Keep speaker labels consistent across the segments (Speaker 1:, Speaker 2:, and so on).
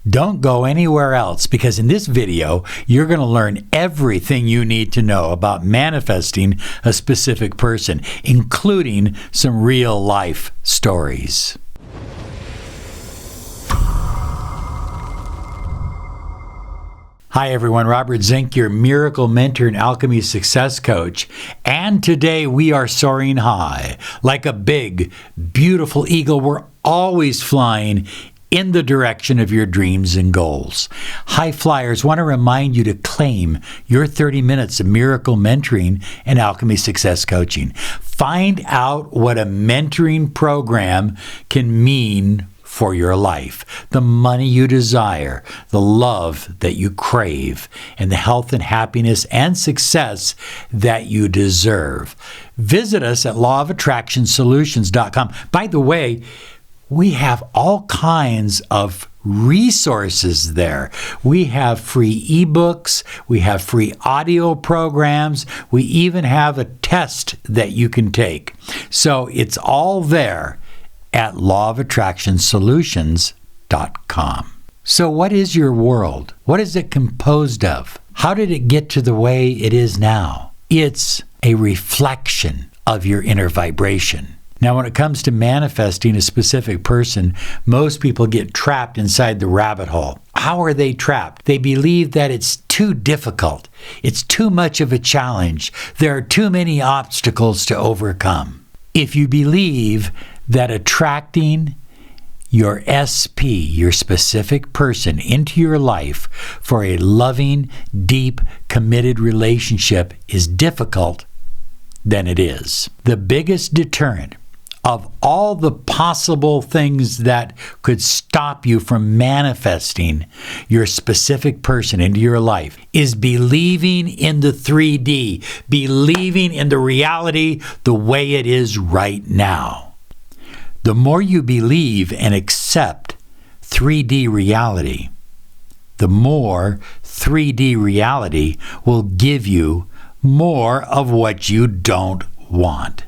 Speaker 1: Don't go anywhere else, because in this video, you're going to learn everything you need to know about manifesting a specific person, including some real life stories. Hi everyone, Robert Zink, your miracle mentor and alchemy success coach. And today we are soaring high. Like a big, beautiful eagle, we're always flying in the direction of your dreams and goals. High flyers want to remind you to claim your 30 minutes of miracle mentoring and alchemy success coaching. Find out what a mentoring program can mean for your life, the money you desire, the love that you crave, and the health and happiness and success that you deserve. Visit us at lawofattractionsolutions.com. By the way, we have all kinds of resources there. We have free ebooks, we have free audio programs, we even have a test that you can take. So it's all there at lawofattractionsolutions.com. So what is your world? What is it composed of? How did it get to the way it is now? It's a reflection of your inner vibration. Now, when it comes to manifesting a specific person, most people get trapped inside the rabbit hole. How are they trapped? They believe that it's too difficult. It's too much of a challenge. There are too many obstacles to overcome. If you believe that attracting your SP, your specific person, into your life for a loving, deep, committed relationship is difficult, then it is. The biggest deterrent of all the possible things that could stop you from manifesting your specific person into your life is believing in the 3D, believing in the reality the way it is right now. The more you believe and accept 3D reality, the more 3D reality will give you more of what you don't want.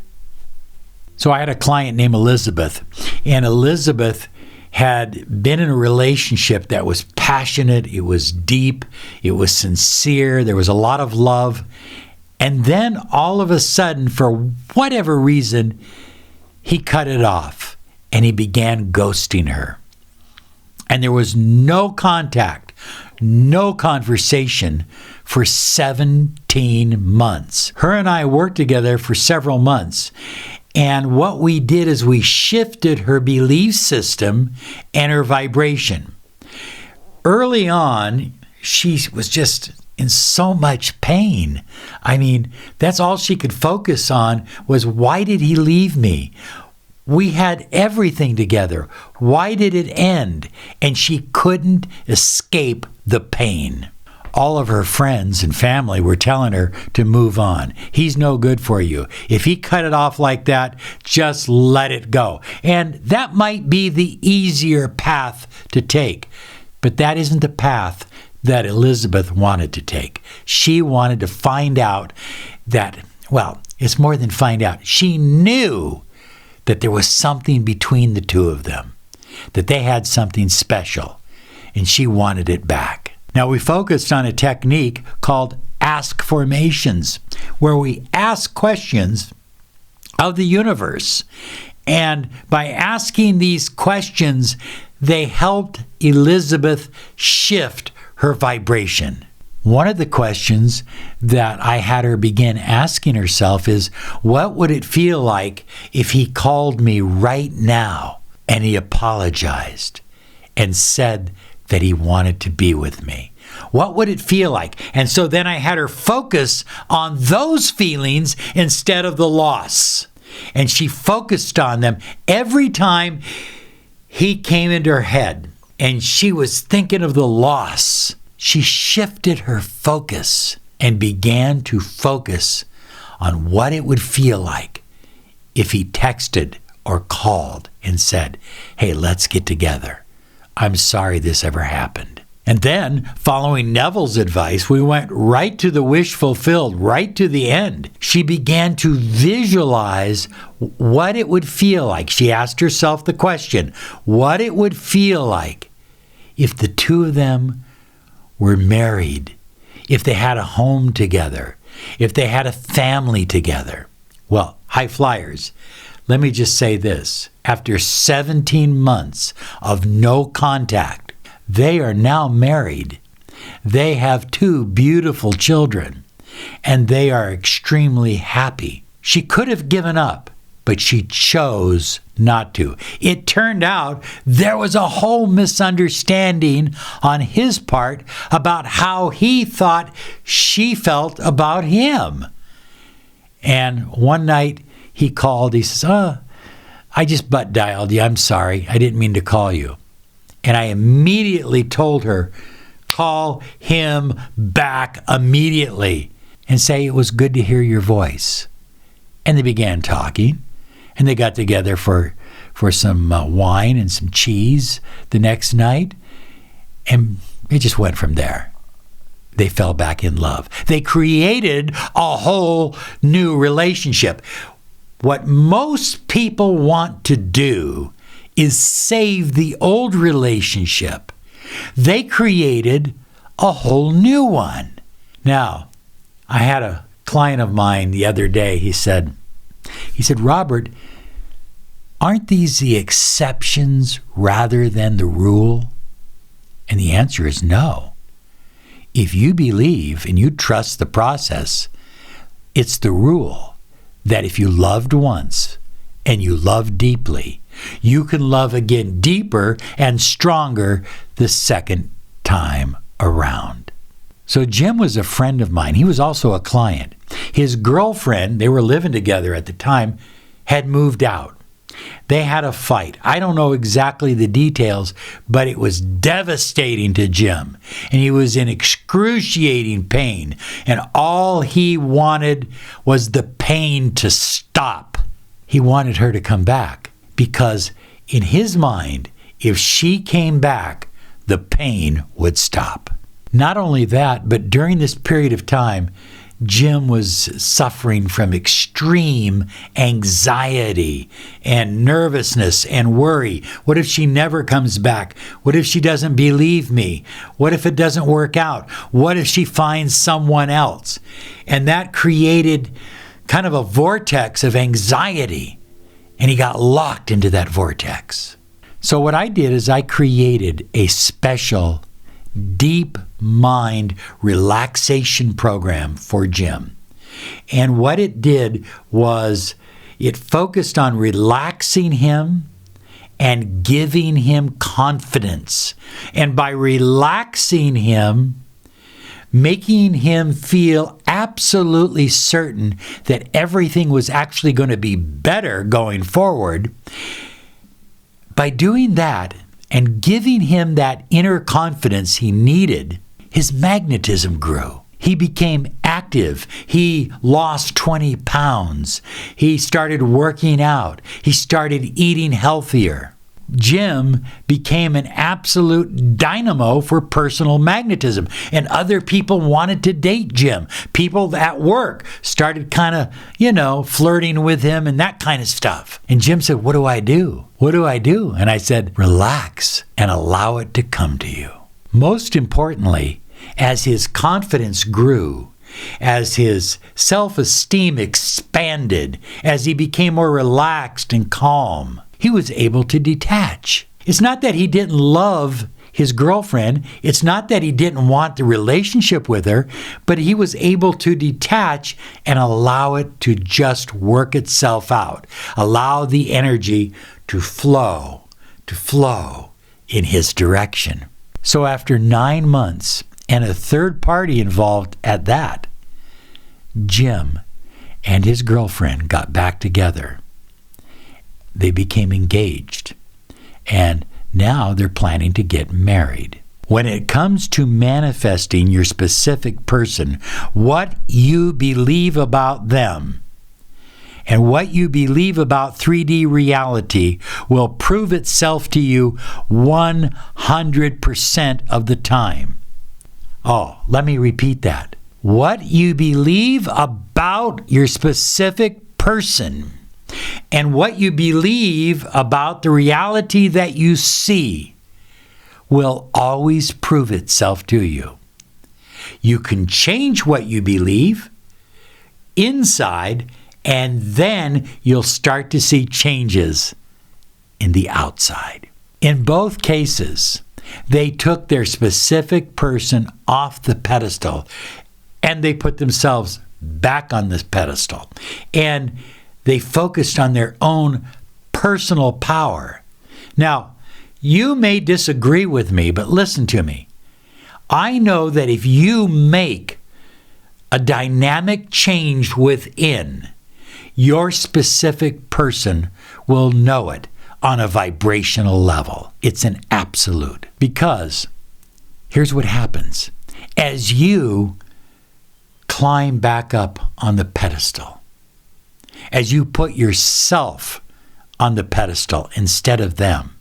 Speaker 1: So I had a client named Elizabeth, and Elizabeth had been in a relationship that was passionate, it was deep, it was sincere, there was a lot of love, and then all of a sudden, for whatever reason, he cut it off, and he began ghosting her. And there was no contact, no conversation for 17 months. Her and I worked together for several months. And what we did is we shifted her belief system and her vibration. Early on, she was just in so much pain. I mean, that's all she could focus on was, why did he leave me? We had everything together. Why did it end? And she couldn't escape the pain. All of her friends and family were telling her to move on. He's no good for you. If he cut it off like that, just let it go. And that might be the easier path to take. But that isn't the path that Elizabeth wanted to take. She wanted to find out that, well, it's more than find out. She knew that there was something between the two of them, that they had something special, and she wanted it back. Now, we focused on a technique called affirmations, where we ask questions of the universe. And by asking these questions, they helped Elizabeth shift her vibration. One of the questions that I had her begin asking herself is, what would it feel like if he called me right now and he apologized and said that he wanted to be with me? What would it feel like? And so then I had her focus on those feelings instead of the loss. And she focused on them every time he came into her head and she was thinking of the loss. She shifted her focus and began to focus on what it would feel like if he texted or called and said, hey, let's get together. I'm sorry this ever happened. And then, following Neville's advice, we went right to the wish fulfilled, right to the end. She began to visualize what it would feel like. She asked herself the question, what it would feel like if the two of them were married, if they had a home together, if they had a family together. Well, high flyers, let me just say this. After 17 months of no contact, they are now married. They have 2 beautiful children, and they are extremely happy. She could have given up, but she chose not to. It turned out there was a whole misunderstanding on his part about how he thought she felt about him. And one night he called, he says, I just butt dialed you. I'm sorry. I didn't mean to call you. And I immediately told her, call him back immediately and say it was good to hear your voice. And they began talking, and they got together for some wine and some cheese the next night, and it just went from there. They fell back in love. They created a whole new relationship. What most people want to do is save the old relationship. They created a whole new one. Now, I had a client of mine the other day. He said, Robert, aren't these the exceptions rather than the rule? And the answer is no. If you believe and you trust the process, it's the rule that if you loved once and you love deeply, you can love again deeper and stronger the second time around. So Jim was a friend of mine. He was also a client. His girlfriend, they were living together at the time, had moved out. They had a fight. I don't know exactly the details, but it was devastating to Jim. And he was in excruciating pain. And all he wanted was the pain to stop. He wanted her to come back because in his mind, if she came back, the pain would stop. Not only that, but during this period of time, Jim was suffering from extreme anxiety and nervousness and worry. What if she never comes back? What if she doesn't believe me? What if it doesn't work out? What if she finds someone else? And that created kind of a vortex of anxiety, and he got locked into that vortex. So what I did is I created a special deep mind relaxation program for Jim. And what it did was it focused on relaxing him and giving him confidence. And by relaxing him, making him feel absolutely certain that everything was actually going to be better going forward, by doing that, and giving him that inner confidence he needed, his magnetism grew. He became active. He lost 20 pounds. He started working out. He started eating healthier. Jim became an absolute dynamo for personal magnetism. And other people wanted to date Jim. People at work started kind of, flirting with him and that kind of stuff. And Jim said, what do I do? What do I do? And I said, relax and allow it to come to you. Most importantly, as his confidence grew, as his self-esteem expanded, as he became more relaxed and calm, he was able to detach. It's not that he didn't love his girlfriend. It's not that he didn't want the relationship with her, but he was able to detach and allow it to just work itself out. Allow the energy to flow in his direction. So after 9 months and a third party involved at that, Jim and his girlfriend got back together. They became engaged, and now they're planning to get married. When it comes to manifesting your specific person, what you believe about them and what you believe about 3D reality will prove itself to you 100% of the time. Oh, let me repeat that. What you believe about your specific person and what you believe about the reality that you see will always prove itself to you. You can change what you believe inside, and then you'll start to see changes in the outside. In both cases, they took their specific person off the pedestal and they put themselves back on this pedestal. And they focused on their own personal power. Now, you may disagree with me, but listen to me. I know that if you make a dynamic change within, your specific person will know it on a vibrational level. It's an absolute. Because here's what happens. As you climb back up on the pedestal, as you put yourself on the pedestal instead of them,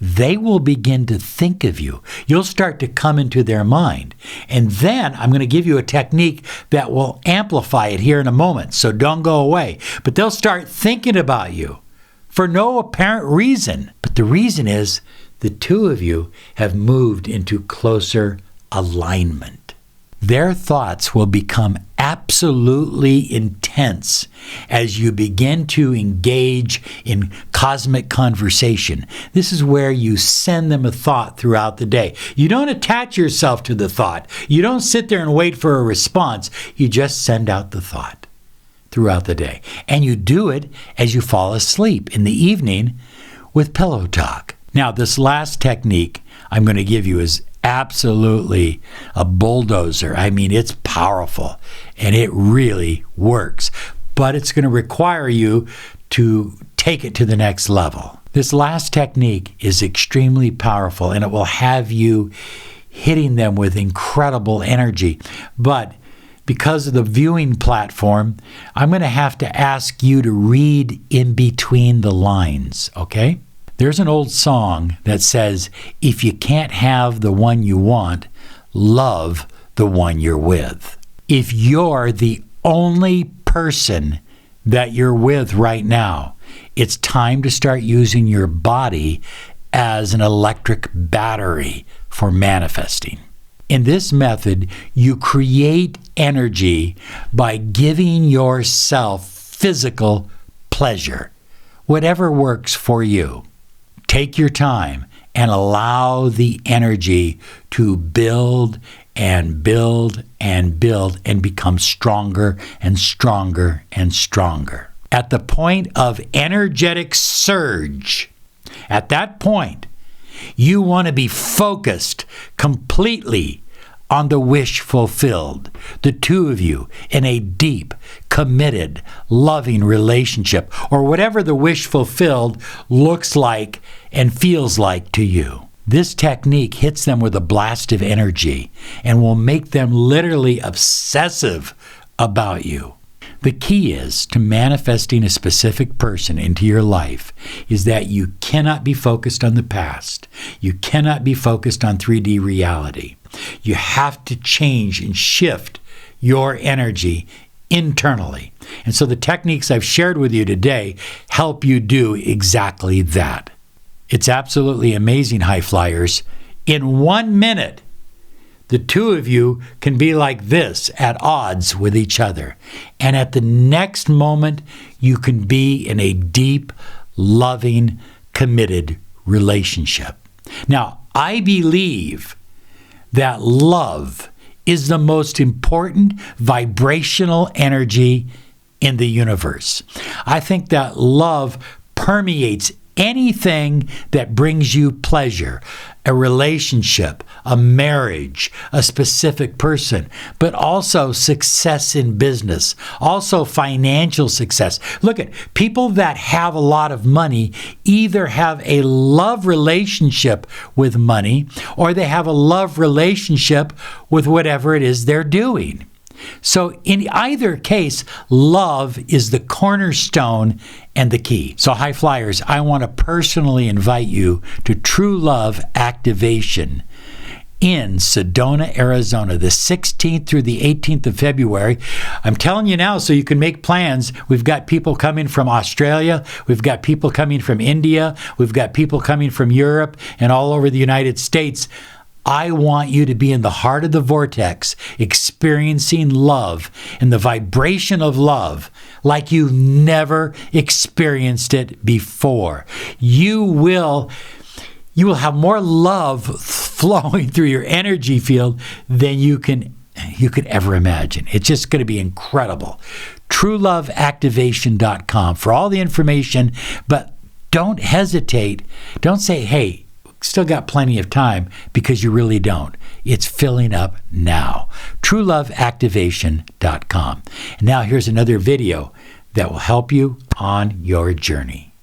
Speaker 1: they will begin to think of you. You'll start to come into their mind. And then I'm going to give you a technique that will amplify it here in a moment, so don't go away. But they'll start thinking about you for no apparent reason. But the reason is the two of you have moved into closer alignment. Their thoughts will become absolutely intense as you begin to engage in cosmic conversation. This is where you send them a thought throughout the day. You don't attach yourself to the thought. You don't sit there and wait for a response. You just send out the thought throughout the day. And you do it as you fall asleep in the evening with pillow talk. Now, this last technique I'm going to give you is absolutely a bulldozer. I mean, it's powerful and it really works, but it's going to require you to take it to the next level. This last technique is extremely powerful and it will have you hitting them with incredible energy. But because of the viewing platform, I'm going to have to ask you to read in between the lines, okay? There's an old song that says, if you can't have the one you want, love the one you're with. If you're the only person that you're with right now, it's time to start using your body as an electric battery for manifesting. In this method, you create energy by giving yourself physical pleasure, whatever works for you. Take your time and allow the energy to build and build and build and become stronger and stronger and stronger. At the point of energetic surge, at that point, you want to be focused completely on the wish fulfilled. The two of you in a deep, committed, loving relationship, or whatever the wish fulfilled looks like and feels like to you. This technique hits them with a blast of energy and will make them literally obsessive about you. The key is to manifesting a specific person into your life is that you cannot be focused on the past. You cannot be focused on 3D reality. You have to change and shift your energy internally. And so the techniques I've shared with you today help you do exactly that. It's absolutely amazing, high flyers. In 1 minute, the two of you can be like this, at odds with each other. And at the next moment, you can be in a deep, loving, committed relationship. Now, I believe that love is the most important vibrational energy in the universe. I think that love permeates anything that brings you pleasure, a relationship, a marriage, a specific person, but also success in business, also financial success. Look at people that have a lot of money either have a love relationship with money or they have a love relationship with whatever it is they're doing. So in either case, love is the cornerstone and the key. So high flyers, I want to personally invite you to True Love Activation in Sedona, Arizona, the 16th through the 18th of February. I'm telling you now so you can make plans. We've got people coming from Australia. We've got people coming from India. We've got people coming from Europe and all over the United States. I want you to be in the heart of the vortex, experiencing love and the vibration of love like you've never experienced it before. You will have more love flowing through your energy field than you could ever imagine. It's just going to be incredible. TrueLoveActivation.com for all the information, but don't hesitate. Don't say, hey, still got plenty of time, because you really don't. It's filling up now. TrueLoveActivation.com. And now here's another video that will help you on your journey.